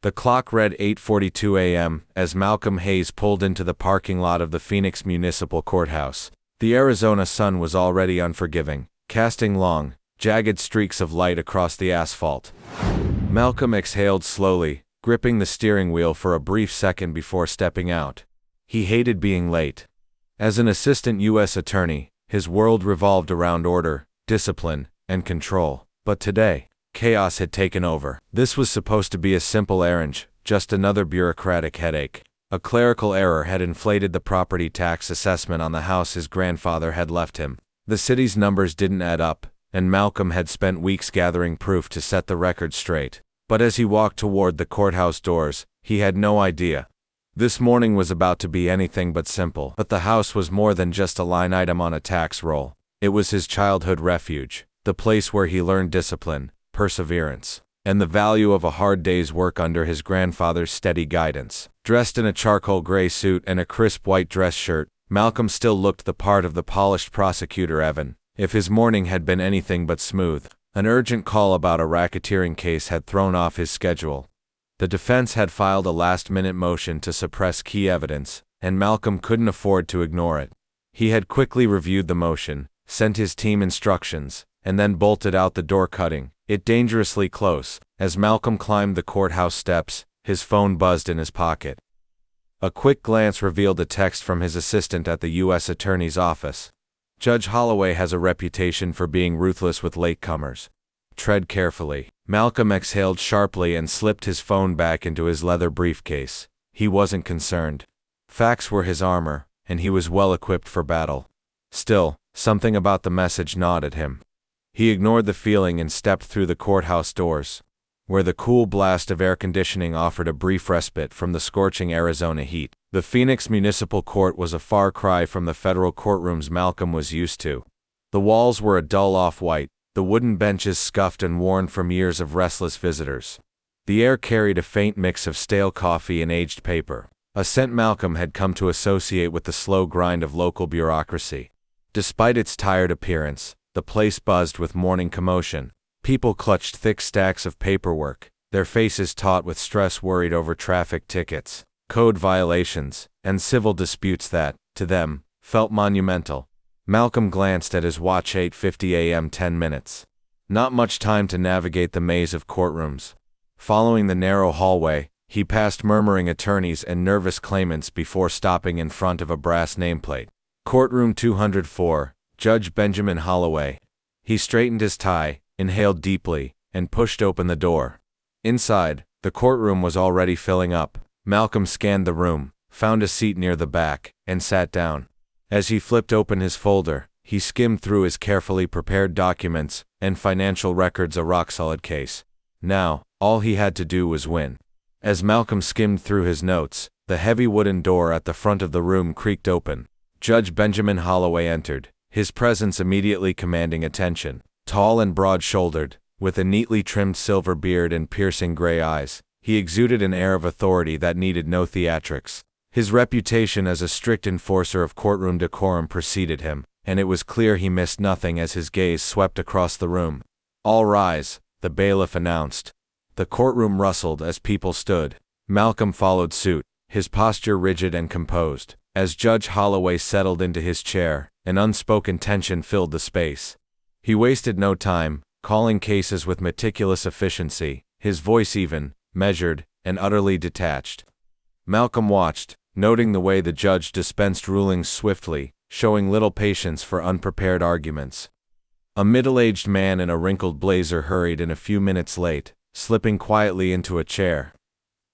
The clock read 8:42 a.m. as Malcolm Hayes pulled into the parking lot of the Phoenix Municipal Courthouse. The Arizona sun was already unforgiving, casting long, jagged streaks of light across the asphalt. Malcolm exhaled slowly, gripping the steering wheel for a brief second before stepping out. He hated being late. As an assistant U.S. attorney, his world revolved around order, discipline, and control. But today, chaos had taken over. This was supposed to be a simple errand, just another bureaucratic headache. A clerical error had inflated the property tax assessment on the house his grandfather had left him. The city's numbers didn't add up, and Malcolm had spent weeks gathering proof to set the record straight. But as he walked toward the courthouse doors, he had no idea. This morning was about to be anything but simple. But the house was more than just a line item on a tax roll. It was his childhood refuge, the place where he learned discipline, perseverance, and the value of a hard day's work under his grandfather's steady guidance. Dressed in a charcoal gray suit and a crisp white dress shirt, Malcolm still looked the part of the polished prosecutor Evan. If his morning had been anything but smooth, an urgent call about a racketeering case had thrown off his schedule. The defense had filed a last-minute motion to suppress key evidence, and Malcolm couldn't afford to ignore it. He had quickly reviewed the motion, sent his team instructions, and then bolted out the door, cutting it dangerously close. As Malcolm climbed the courthouse steps, his phone buzzed in his pocket. A quick glance revealed a text from his assistant at the U.S. Attorney's office. Judge Holloway has a reputation for being ruthless with latecomers. Tread carefully. Malcolm exhaled sharply and slipped his phone back into his leather briefcase. He wasn't concerned. Facts were his armor, and he was well equipped for battle. Still, something about the message gnawed at him. He ignored the feeling and stepped through the courthouse doors, where the cool blast of air conditioning offered a brief respite from the scorching Arizona heat. The Phoenix Municipal Court was a far cry from the federal courtrooms Malcolm was used to. The walls were a dull off-white, the wooden benches scuffed and worn from years of restless visitors. The air carried a faint mix of stale coffee and aged paper, a scent Malcolm had come to associate with the slow grind of local bureaucracy. Despite its tired appearance, the place buzzed with morning commotion. People clutched thick stacks of paperwork, their faces taut with stress, worried over traffic tickets, code violations, and civil disputes that, to them, felt monumental. Malcolm glanced at his watch. 8:50 a.m. 10 minutes. Not much time to navigate the maze of courtrooms. Following the narrow hallway, he passed murmuring attorneys and nervous claimants before stopping in front of a brass nameplate. Courtroom 204, Judge Benjamin Holloway. He straightened his tie, inhaled deeply, and pushed open the door. Inside, the courtroom was already filling up. Malcolm scanned the room, found a seat near the back, and sat down. As he flipped open his folder, he skimmed through his carefully prepared documents and financial records, a rock-solid case. Now, all he had to do was win. As Malcolm skimmed through his notes, the heavy wooden door at the front of the room creaked open. Judge Benjamin Holloway entered, his presence immediately commanding attention. Tall and broad-shouldered, with a neatly trimmed silver beard and piercing gray eyes, he exuded an air of authority that needed no theatrics. His reputation as a strict enforcer of courtroom decorum preceded him, and it was clear he missed nothing as his gaze swept across the room. "All rise," the bailiff announced. The courtroom rustled as people stood. Malcolm followed suit, his posture rigid and composed. As Judge Holloway settled into his chair, an unspoken tension filled the space. He wasted no time, calling cases with meticulous efficiency, his voice even, measured, and utterly detached. Malcolm watched, noting the way the judge dispensed rulings swiftly, showing little patience for unprepared arguments. A middle-aged man in a wrinkled blazer hurried in a few minutes late, slipping quietly into a chair.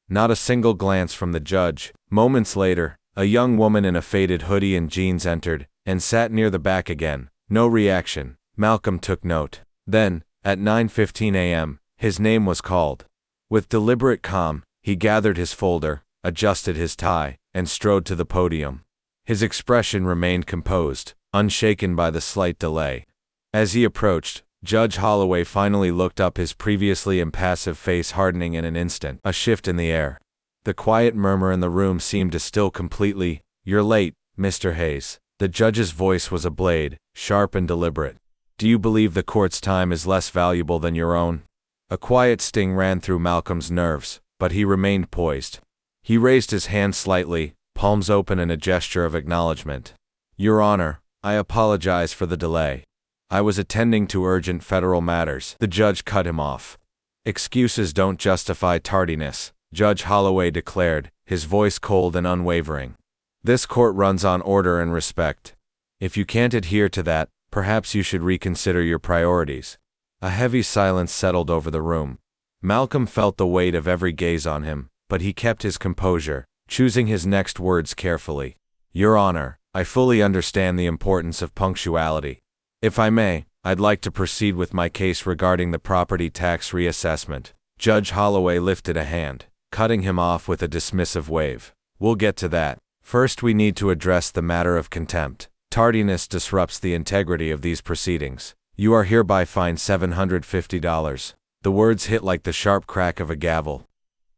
Not a single glance from the judge. Moments later, a young woman in a faded hoodie and jeans entered, and sat near the back again. No reaction. Malcolm took note. Then, at 9:15 a.m., his name was called. With deliberate calm, he gathered his folder, adjusted his tie, and strode to the podium. His expression remained composed, unshaken by the slight delay. As he approached, Judge Holloway finally looked up, his previously impassive face hardening in an instant. A shift in the air. The quiet murmur in the room seemed to still completely. "You're late, Mr. Hayes." The judge's voice was a blade, sharp and deliberate. "Do you believe the court's time is less valuable than your own?" A quiet sting ran through Malcolm's nerves, but he remained poised. He raised his hand slightly, palms open in a gesture of acknowledgement. Your Honor, I apologize for the delay. I was attending to urgent federal matters. The judge cut him off. Excuses don't justify tardiness, Judge Holloway declared, his voice cold and unwavering. This court runs on order and respect. If you can't adhere to that, perhaps you should reconsider your priorities. A heavy silence settled over the room. Malcolm felt the weight of every gaze on him, but he kept his composure, choosing his next words carefully. Your Honor, I fully understand the importance of punctuality. If I may, I'd like to proceed with my case regarding the property tax reassessment. Judge Holloway lifted a hand, cutting him off with a dismissive wave. We'll get to that. First, we need to address the matter of contempt. Tardiness disrupts the integrity of these proceedings. You are hereby fined $750. The words hit like the sharp crack of a gavel.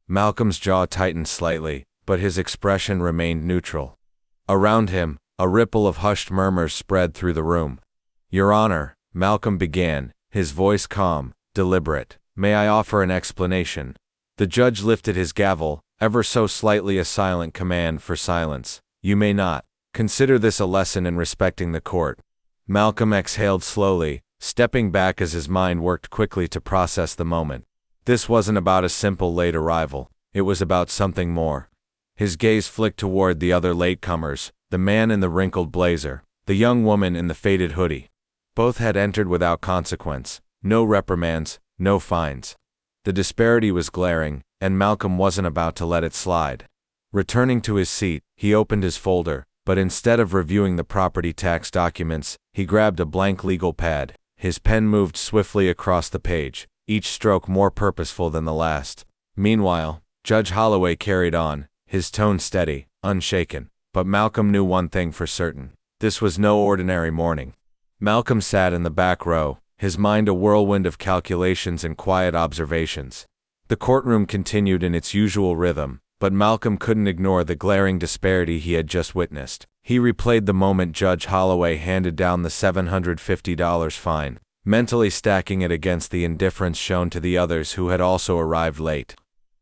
Malcolm's jaw tightened slightly, but his expression remained neutral. Around him, a ripple of hushed murmurs spread through the room. Your Honor, Malcolm began, his voice calm, deliberate. May I offer an explanation? The judge lifted his gavel, ever so slightly a silent command for silence. You may not. Consider this a lesson in respecting the court. Malcolm exhaled slowly, stepping back as his mind worked quickly to process the moment. This wasn't about a simple late arrival. It was about something more. His gaze flicked toward the other latecomers, the man in the wrinkled blazer, the young woman in the faded hoodie. Both had entered without consequence. No reprimands, no fines. The disparity was glaring, and Malcolm wasn't about to let it slide. Returning to his seat, he opened his folder, but instead of reviewing the property tax documents, he grabbed a blank legal pad. His pen moved swiftly across the page, each stroke more purposeful than the last. Meanwhile, Judge Holloway carried on, his tone steady, unshaken. But Malcolm knew one thing for certain. This was no ordinary morning. Malcolm sat in the back row, his mind a whirlwind of calculations and quiet observations. The courtroom continued in its usual rhythm, but Malcolm couldn't ignore the glaring disparity he had just witnessed. He replayed the moment Judge Holloway handed down the $750 fine, mentally stacking it against the indifference shown to the others who had also arrived late.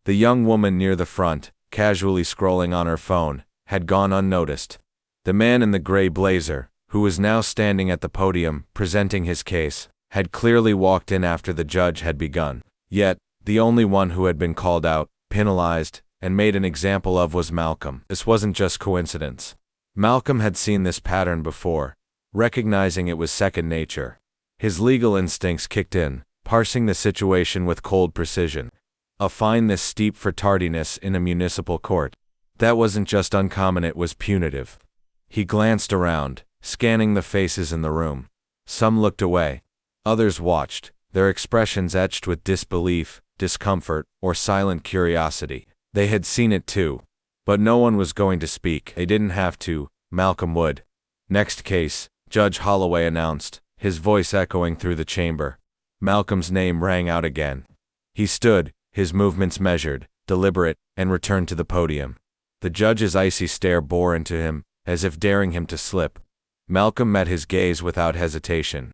The young woman near the front, casually scrolling on her phone, had gone unnoticed. The man in the gray blazer, who was now standing at the podium, presenting his case, had clearly walked in after the judge had begun. Yet, the only one who had been called out, penalized, and made an example of was Malcolm. This wasn't just coincidence. Malcolm had seen this pattern before, recognizing it was second nature. His legal instincts kicked in, parsing the situation with cold precision. A fine this steep for tardiness in a municipal court. That wasn't just uncommon, it was punitive. He glanced around, scanning the faces in the room. Some looked away. Others watched, their expressions etched with disbelief, discomfort, or silent curiosity. They had seen it too. But no one was going to speak. They didn't have to. Malcolm would. Next case, Judge Holloway announced, his voice echoing through the chamber. Malcolm's name rang out again. He stood, his movements measured, deliberate, and returned to the podium. The judge's icy stare bore into him, as if daring him to slip. Malcolm met his gaze without hesitation.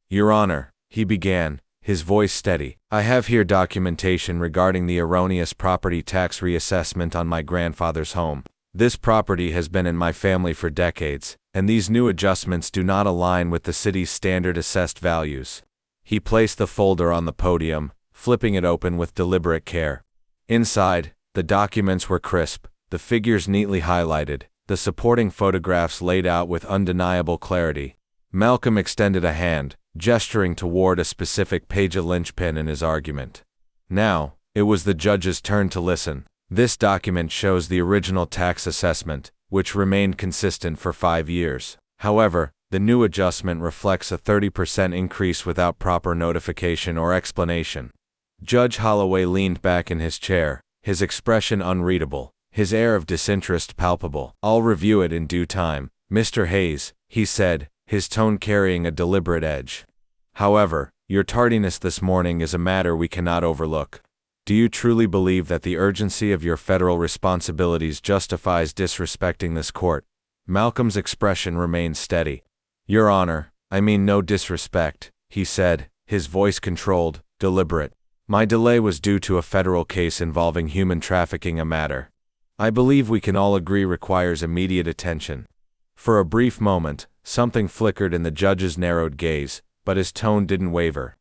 Your Honor, he began, his voice steady, I have here documentation regarding the erroneous property tax reassessment on my grandfather's home. This property has been in my family for decades, and these new adjustments do not align with the city's standard assessed values. He placed the folder on the podium, flipping it open with deliberate care. Inside, the documents were crisp, the figures neatly highlighted, the supporting photographs laid out with undeniable clarity. Malcolm extended a hand, gesturing toward a specific page, a linchpin in his argument. Now, it was the judge's turn to listen. This document shows the original tax assessment, which remained consistent for 5 years. However, the new adjustment reflects a 30% increase without proper notification or explanation. Judge Holloway leaned back in his chair, his expression unreadable, his air of disinterest palpable. I'll review it in due time, Mr. Hayes, he said, his tone carrying a deliberate edge. However, your tardiness this morning is a matter we cannot overlook. Do you truly believe that the urgency of your federal responsibilities justifies disrespecting this court? Malcolm's expression remained steady. Your Honor, I mean no disrespect, he said, his voice controlled, deliberate. My delay was due to a federal case involving human trafficking, a matter I believe we can all agree requires immediate attention. For a brief moment, something flickered in the judge's narrowed gaze, but his tone didn't waver.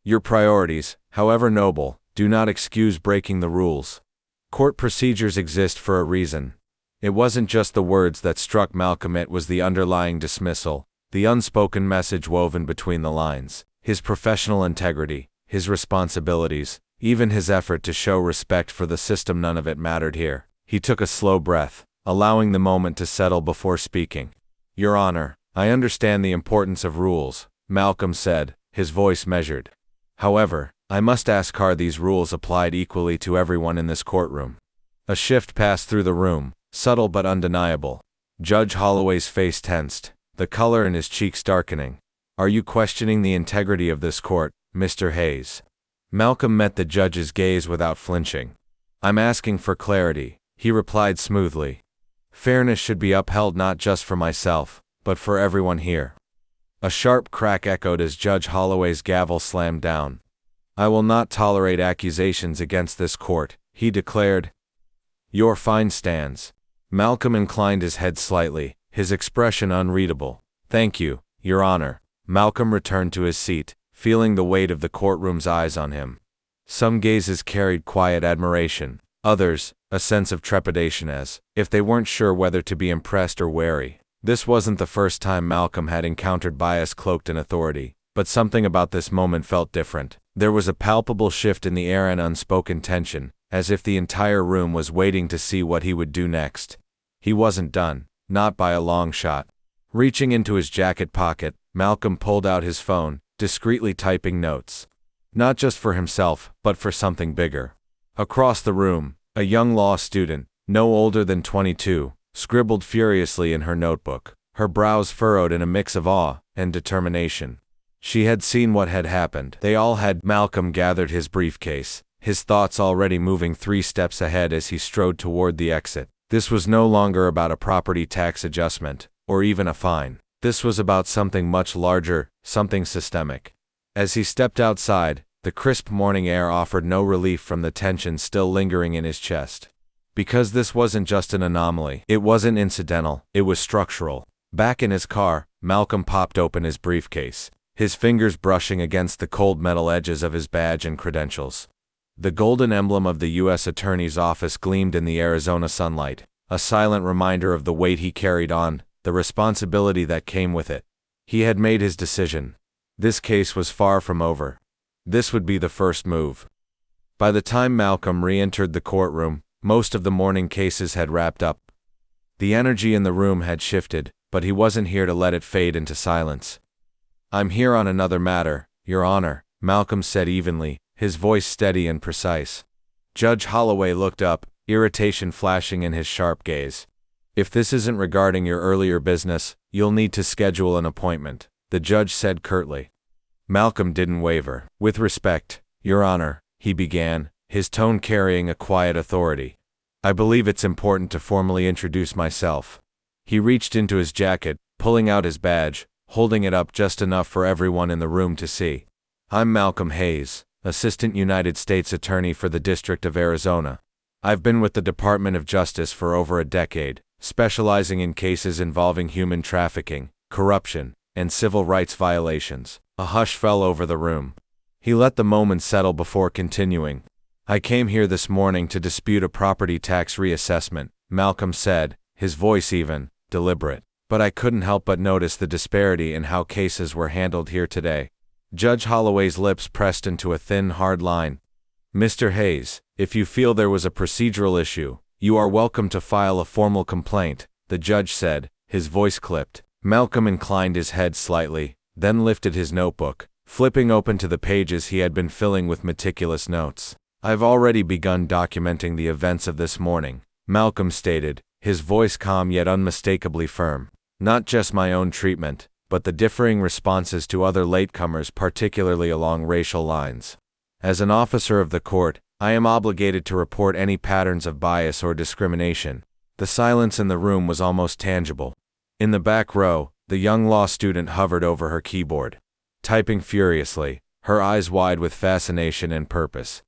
Your priorities, however noble, do not excuse breaking the rules. Court procedures exist for a reason. It wasn't just the words that struck Malcolm, it was the underlying dismissal, the unspoken message woven between the lines, his professional integrity, his responsibilities, even his effort to show respect for the system. None of it mattered here. He took a slow breath, allowing the moment to settle before speaking. Your Honor, I understand the importance of rules, Malcolm said, his voice measured. However, I must ask, are these rules applied equally to everyone in this courtroom? A shift passed through the room, subtle but undeniable. Judge Holloway's face tensed, the color in his cheeks darkening. Are you questioning the integrity of this court, Mr. Hayes? Malcolm met the judge's gaze without flinching. I'm asking for clarity, he replied smoothly. Fairness should be upheld not just for myself, but for everyone here. A sharp crack echoed as Judge Holloway's gavel slammed down. I will not tolerate accusations against this court, he declared. Your fine stands. Malcolm inclined his head slightly, his expression unreadable. Thank you, Your Honor. Malcolm returned to his seat, feeling the weight of the courtroom's eyes on him. Some gazes carried quiet admiration, others, a sense of trepidation, as if they weren't sure whether to be impressed or wary. This wasn't the first time Malcolm had encountered bias cloaked in authority, but something about this moment felt different. There was a palpable shift in the air and unspoken tension, as if the entire room was waiting to see what he would do next. He wasn't done, not by a long shot. Reaching into his jacket pocket, Malcolm pulled out his phone, discreetly typing notes. Not just for himself, but for something bigger. Across the room, a young law student, no older than 22, scribbled furiously in her notebook, her brows furrowed in a mix of awe and determination. She had seen what had happened. They all had. Malcolm gathered his briefcase, his thoughts already moving 3 steps ahead as he strode toward the exit. This was no longer about a property tax adjustment, or even a fine. This was about something much larger, something systemic. As he stepped outside, the crisp morning air offered no relief from the tension still lingering in his chest. Because this wasn't just an anomaly, it wasn't incidental, it was structural. Back in his car, Malcolm popped open his briefcase, his fingers brushing against the cold metal edges of his badge and credentials. The golden emblem of the U.S. Attorney's Office gleamed in the Arizona sunlight, a silent reminder of the weight he carried on, the responsibility that came with it. He had made his decision. This case was far from over. This would be the first move. By the time Malcolm re-entered the courtroom, most of the morning cases had wrapped up. The energy in the room had shifted, but he wasn't here to let it fade into silence. I'm here on another matter, Your Honor, Malcolm said evenly, his voice steady and precise. Judge Holloway looked up, irritation flashing in his sharp gaze. If this isn't regarding your earlier business, you'll need to schedule an appointment, the judge said curtly. Malcolm didn't waver. With respect, Your Honor, he began, his tone carrying a quiet authority. I believe it's important to formally introduce myself. He reached into his jacket, pulling out his badge, holding it up just enough for everyone in the room to see. I'm Malcolm Hayes, Assistant United States Attorney for the District of Arizona. I've been with the Department of Justice for over a decade, specializing in cases involving human trafficking, corruption, and civil rights violations. A hush fell over the room. He let the moment settle before continuing. I came here this morning to dispute a property tax reassessment, Malcolm said, his voice even, deliberate. But I couldn't help but notice the disparity in how cases were handled here today. Judge Holloway's lips pressed into a thin, hard line. Mr. Hayes, if you feel there was a procedural issue, you are welcome to file a formal complaint, the judge said, his voice clipped. Malcolm inclined his head slightly, then lifted his notebook, flipping open to the pages he had been filling with meticulous notes. I've already begun documenting the events of this morning, Malcolm stated, his voice calm yet unmistakably firm. Not just my own treatment, but the differing responses to other latecomers, particularly along racial lines. As an officer of the court, I am obligated to report any patterns of bias or discrimination. The silence in the room was almost tangible. In the back row, the young law student hovered over her keyboard, typing furiously, her eyes wide with fascination and purpose.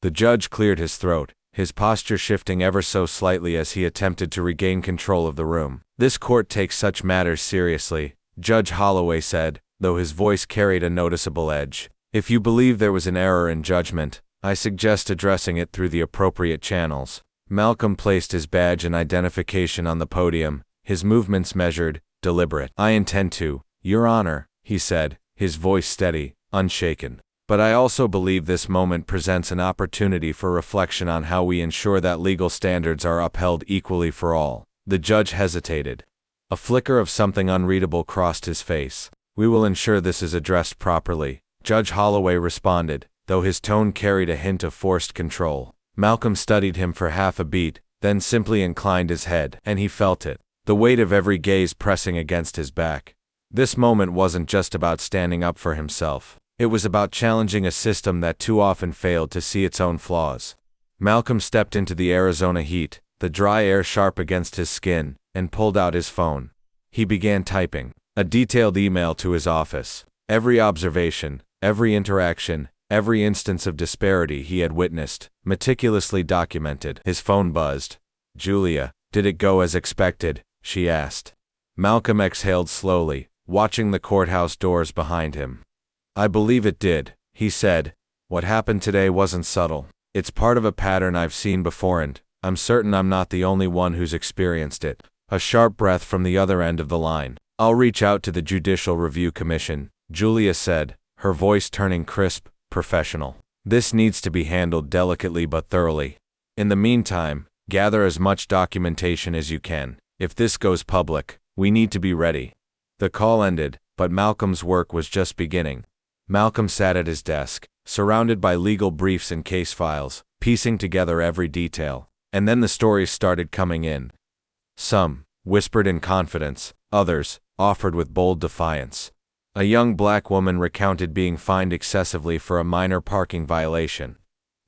The judge cleared his throat, his posture shifting ever so slightly as he attempted to regain control of the room. "This court takes such matters seriously," Judge Holloway said, though his voice carried a noticeable edge. "If you believe there was an error in judgment, I suggest addressing it through the appropriate channels." Malcolm placed his badge and identification on the podium, his movements measured, deliberate. "I intend to, Your Honor," he said, his voice steady, unshaken. "But I also believe this moment presents an opportunity for reflection on how we ensure that legal standards are upheld equally for all." The judge hesitated. A flicker of something unreadable crossed his face. "We will ensure this is addressed properly," Judge Holloway responded, though his tone carried a hint of forced control. Malcolm studied him for half a beat, then simply inclined his head, and he felt it, the weight of every gaze pressing against his back. This moment wasn't just about standing up for himself. It was about challenging a system that too often failed to see its own flaws. Malcolm stepped into the Arizona heat, the dry air sharp against his skin, and pulled out his phone. He began typing a detailed email to his office. Every observation, every interaction, every instance of disparity he had witnessed, meticulously documented. His phone buzzed. "Julia, did it go as expected?" she asked. Malcolm exhaled slowly, watching the courthouse doors behind him. "I believe it did," he said. "What happened today wasn't subtle. It's part of a pattern I've seen before, and I'm certain I'm not the only one who's experienced it." A sharp breath from the other end of the line. "I'll reach out to the Judicial Review Commission," Julia said, her voice turning crisp, professional. "This needs to be handled delicately but thoroughly. In the meantime, gather as much documentation as you can. If this goes public, we need to be ready." The call ended, but Malcolm's work was just beginning. Malcolm sat at his desk, surrounded by legal briefs and case files, piecing together every detail. And then the stories started coming in. Some whispered in confidence, others offered with bold defiance. A young black woman recounted being fined excessively for a minor parking violation,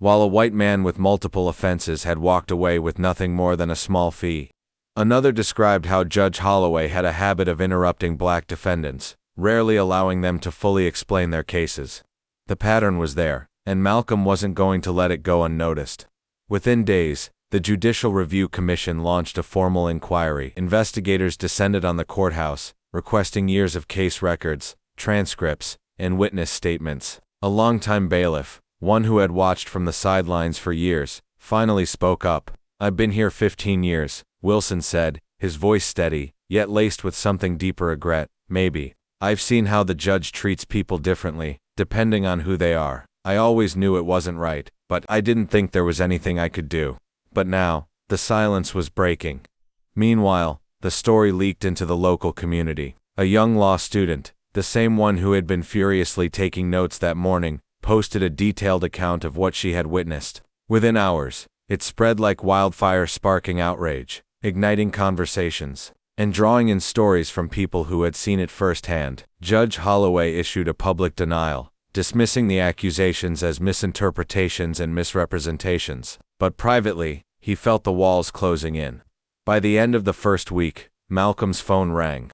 while a white man with multiple offenses had walked away with nothing more than a small fee. Another described how Judge Holloway had a habit of interrupting black defendants, rarely allowing them to fully explain their cases. The pattern was there, and Malcolm wasn't going to let it go unnoticed. Within days, the Judicial Review Commission launched a formal inquiry. Investigators descended on the courthouse, requesting years of case records, transcripts, and witness statements. A longtime bailiff, one who had watched from the sidelines for years, finally spoke up. "I've been here 15 years, Wilson said, his voice steady, yet laced with something deeper regret. "Maybe. I've seen how the judge treats people differently, depending on who they are. I always knew it wasn't right, but I didn't think there was anything I could do." But now, the silence was breaking. Meanwhile, the story leaked into the local community. A young law student, the same one who had been furiously taking notes that morning, posted a detailed account of what she had witnessed. Within hours, it spread like wildfire, sparking outrage, igniting conversations, and drawing in stories from people who had seen it firsthand. Judge Holloway issued a public denial, dismissing the accusations as misinterpretations and misrepresentations. But privately, he felt the walls closing in. By the end of the first week, Malcolm's phone rang.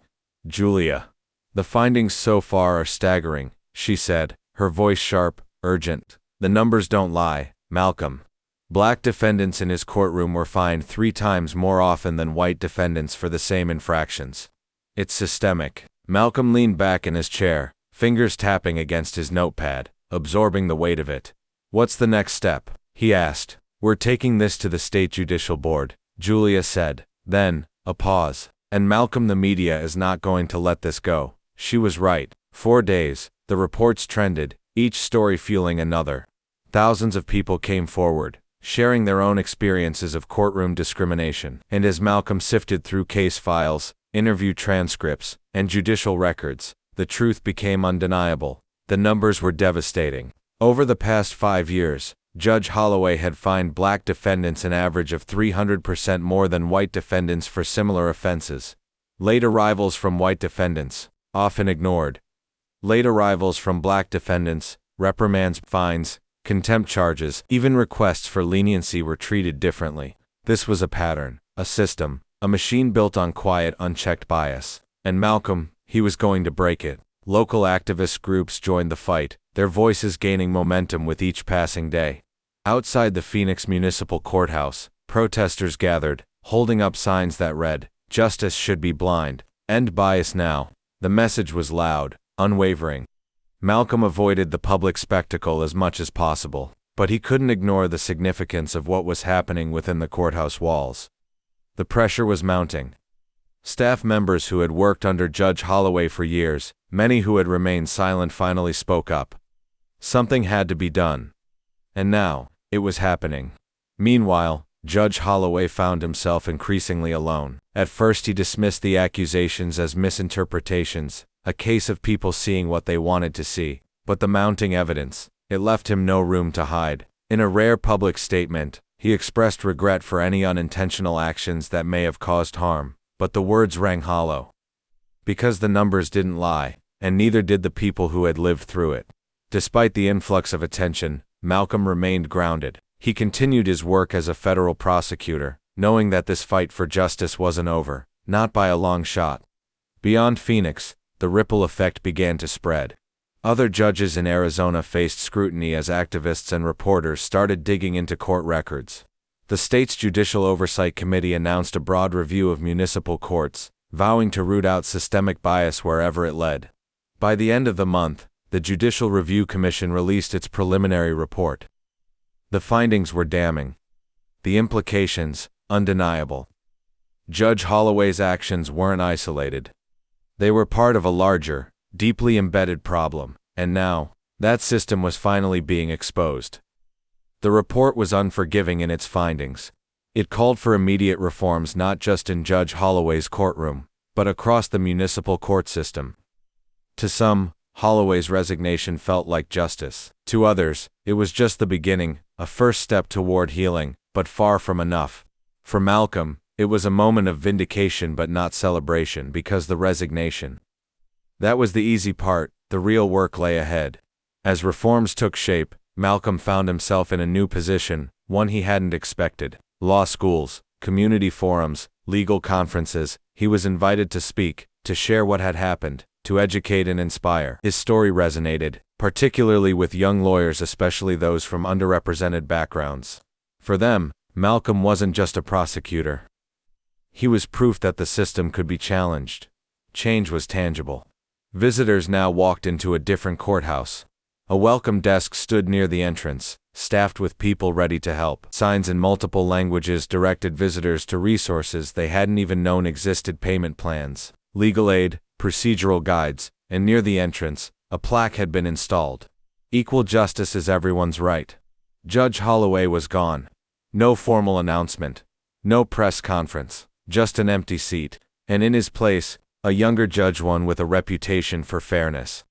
"Julia, the findings so far are staggering," she said, her voice sharp, urgent. "The numbers don't lie, Malcolm. Black defendants in his courtroom were fined 3 times more often than white defendants for the same infractions. It's systemic." Malcolm leaned back in his chair, fingers tapping against his notepad, absorbing the weight of it. "What's the next step?" he asked. "We're taking this to the State Judicial Board," Julia said. Then, a pause. "And Malcolm, the media is not going to let this go." She was right. 4 days, the reports trended, each story fueling another. Thousands of people came forward, sharing their own experiences of courtroom discrimination. And as Malcolm sifted through case files, interview transcripts, and judicial records, the truth became undeniable. The numbers were devastating. Over the past 5 years, Judge Holloway had fined black defendants an average of 300% more than white defendants for similar offenses. Late arrivals from white defendants, often ignored. Late arrivals from black defendants, reprimands, fines, contempt charges, even requests for leniency were treated differently. This was a pattern, a system, a machine built on quiet, unchecked bias. And Malcolm, he was going to break it. Local activist groups joined the fight, their voices gaining momentum with each passing day. Outside the Phoenix Municipal Courthouse, protesters gathered, holding up signs that read, "Justice should be blind. End bias now." The message was loud, unwavering. Malcolm avoided the public spectacle as much as possible, but he couldn't ignore the significance of what was happening within the courthouse walls. The pressure was mounting. Staff members who had worked under Judge Holloway for years, many who had remained silent, finally spoke up. Something had to be done. And now, it was happening. Meanwhile, Judge Holloway found himself increasingly alone. At first he dismissed the accusations as misinterpretations, a case of people seeing what they wanted to see, but the mounting evidence, it left him no room to hide. In a rare public statement, he expressed regret for any unintentional actions that may have caused harm, but the words rang hollow. Because the numbers didn't lie, and neither did the people who had lived through it. Despite the influx of attention, Malcolm remained grounded. He continued his work as a federal prosecutor, knowing that this fight for justice wasn't over, not by a long shot. Beyond Phoenix, the ripple effect began to spread. Other judges in Arizona faced scrutiny as activists and reporters started digging into court records. The state's Judicial Oversight Committee announced a broad review of municipal courts, vowing to root out systemic bias wherever it led. By the end of the month, the Judicial Review Commission released its preliminary report. The findings were damning. The implications, undeniable. Judge Holloway's actions weren't isolated. They were part of a larger, deeply embedded problem, and now, that system was finally being exposed. The report was unforgiving in its findings. It called for immediate reforms not just in Judge Holloway's courtroom, but across the municipal court system. To some, Holloway's resignation felt like justice. To others, it was just the beginning, a first step toward healing, but far from enough. For Malcolm, it was a moment of vindication but not celebration, because the resignation. That was the easy part, the real work lay ahead. As reforms took shape, Malcolm found himself in a new position, one he hadn't expected. Law schools, community forums, legal conferences, he was invited to speak, to share what had happened, to educate and inspire. His story resonated, particularly with young lawyers, especially those from underrepresented backgrounds. For them, Malcolm wasn't just a prosecutor. He was proof that the system could be challenged. Change was tangible. Visitors now walked into a different courthouse. A welcome desk stood near the entrance, staffed with people ready to help. Signs in multiple languages directed visitors to resources they hadn't even known existed: payment plans, legal aid, procedural guides, and near the entrance, a plaque had been installed. Equal justice is everyone's right. Judge Holloway was gone. No formal announcement. No press conference. Just an empty seat. And in his place, a younger judge, one with a reputation for fairness.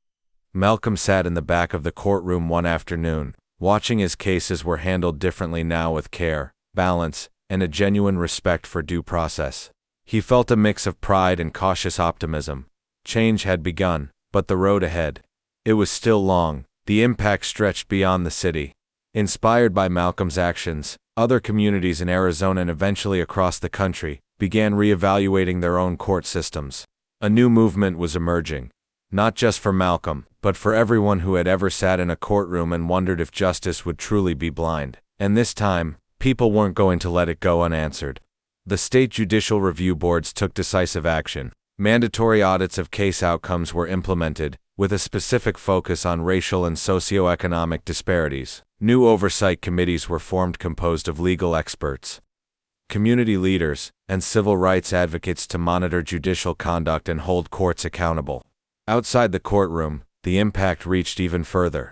Malcolm sat in the back of the courtroom one afternoon, watching as cases were handled differently now, with care, balance, and a genuine respect for due process. He felt a mix of pride and cautious optimism. Change had begun, but the road ahead, it was still long. The impact stretched beyond the city. Inspired by Malcolm's actions, other communities in Arizona and eventually across the country began reevaluating their own court systems. A new movement was emerging. Not just for Malcolm, but for everyone who had ever sat in a courtroom and wondered if justice would truly be blind. And this time, people weren't going to let it go unanswered. The state judicial review boards took decisive action. Mandatory audits of case outcomes were implemented, with a specific focus on racial and socioeconomic disparities. New oversight committees were formed composed of legal experts, community leaders, and civil rights advocates to monitor judicial conduct and hold courts accountable. Outside the courtroom, the impact reached even further.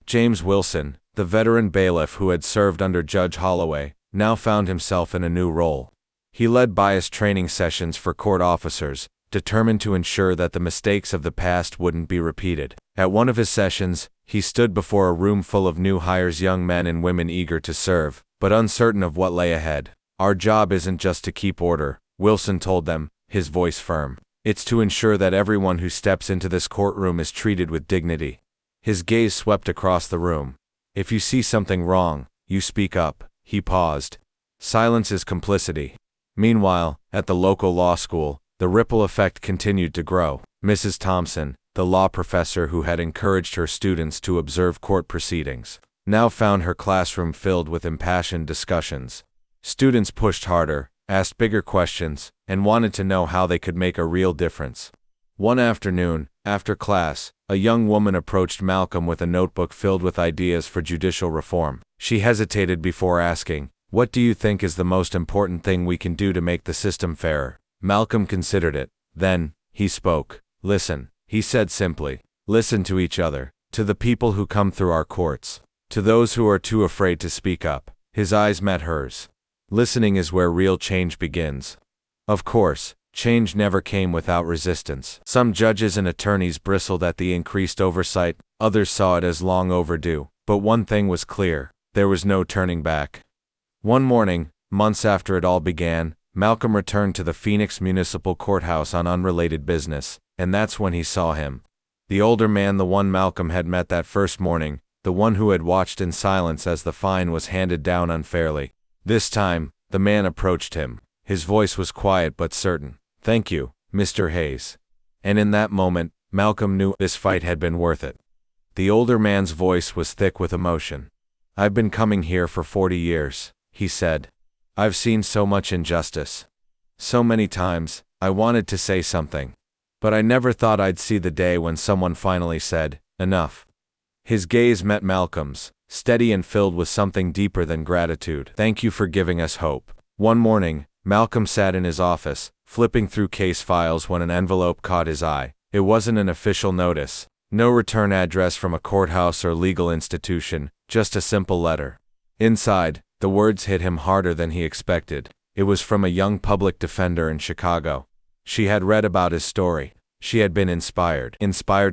James Wilson, the veteran bailiff who had served under Judge Holloway, now found himself in a new role. He led bias training sessions for court officers, determined to ensure that the mistakes of the past wouldn't be repeated. At one of his sessions, he stood before a room full of new hires, young men and women eager to serve, but uncertain of what lay ahead. "Our job isn't just to keep order," Wilson told them, his voice firm. "It's to ensure that everyone who steps into this courtroom is treated with dignity." His gaze swept across the room. "If you see something wrong, you speak up." He paused. "Silence is complicity." Meanwhile, at the local law school, the ripple effect continued to grow. Mrs. Thompson, the law professor who had encouraged her students to observe court proceedings, now found her classroom filled with impassioned discussions. Students pushed harder, asked bigger questions, and wanted to know how they could make a real difference. One afternoon, after class, a young woman approached Malcolm with a notebook filled with ideas for judicial reform. She hesitated before asking, "What do you think is the most important thing we can do to make the system fairer?" Malcolm considered it. Then, he spoke. "Listen," he said simply. "Listen to each other, to the people who come through our courts, to those who are too afraid to speak up." His eyes met hers. Listening is where real change begins. Of course, change never came without resistance. Some judges and attorneys bristled at the increased oversight, others saw it as long overdue. But one thing was clear: there was no turning back. One morning, months after it all began, Malcolm returned to the Phoenix Municipal Courthouse on unrelated business, and that's when he saw him. The older man, the one Malcolm had met that first morning, the one who had watched in silence as the fine was handed down unfairly. This time, the man approached him. His voice was quiet but certain. "Thank you, Mr. Hayes." And in that moment, Malcolm knew this fight had been worth it. The older man's voice was thick with emotion. "I've been coming here for 40 years, he said. "I've seen so much injustice. So many times, I wanted to say something. But I never thought I'd see the day when someone finally said, 'Enough.'" His gaze met Malcolm's, steady and filled with something deeper than gratitude. "Thank you for giving us hope." One morning, Malcolm sat in his office, flipping through case files when an envelope caught his eye. It wasn't an official notice, no return address from a courthouse or legal institution, just a simple letter. Inside, the words hit him harder than he expected. It was from a young public defender in Chicago. She had read about his story. She had been inspired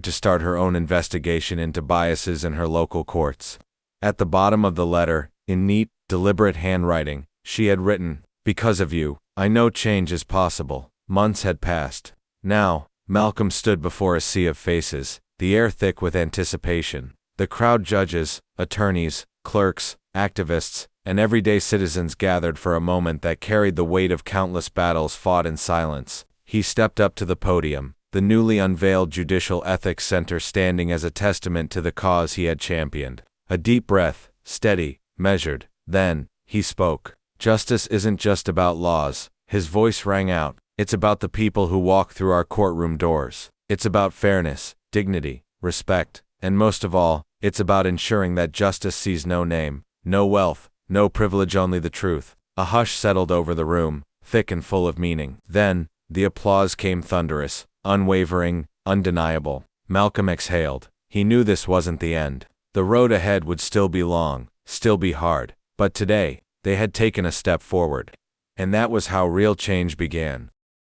to start her own investigation into biases in her local courts. At the bottom of the letter, in neat, deliberate handwriting, she had written, "Because of you, I know change is possible." Months had passed. Now, Malcolm stood before a sea of faces, the air thick with anticipation. The crowd, judges, attorneys, clerks, activists, and everyday citizens gathered for a moment that carried the weight of countless battles fought in silence. He stepped up to the podium, the newly unveiled Judicial Ethics Center standing as a testament to the cause he had championed. A deep breath, steady, measured. Then, he spoke. "Justice isn't just about laws," his voice rang out. "It's about the people who walk through our courtroom doors. It's about fairness, dignity, respect, and most of all, it's about ensuring that justice sees no name, no wealth, no privilege, only the truth." A hush settled over the room, thick and full of meaning. Then, the applause came, thunderous, unwavering, undeniable. Malcolm exhaled. He knew this wasn't the end. The road ahead would still be long, still be hard. But today, they had taken a step forward. And that was how real change began.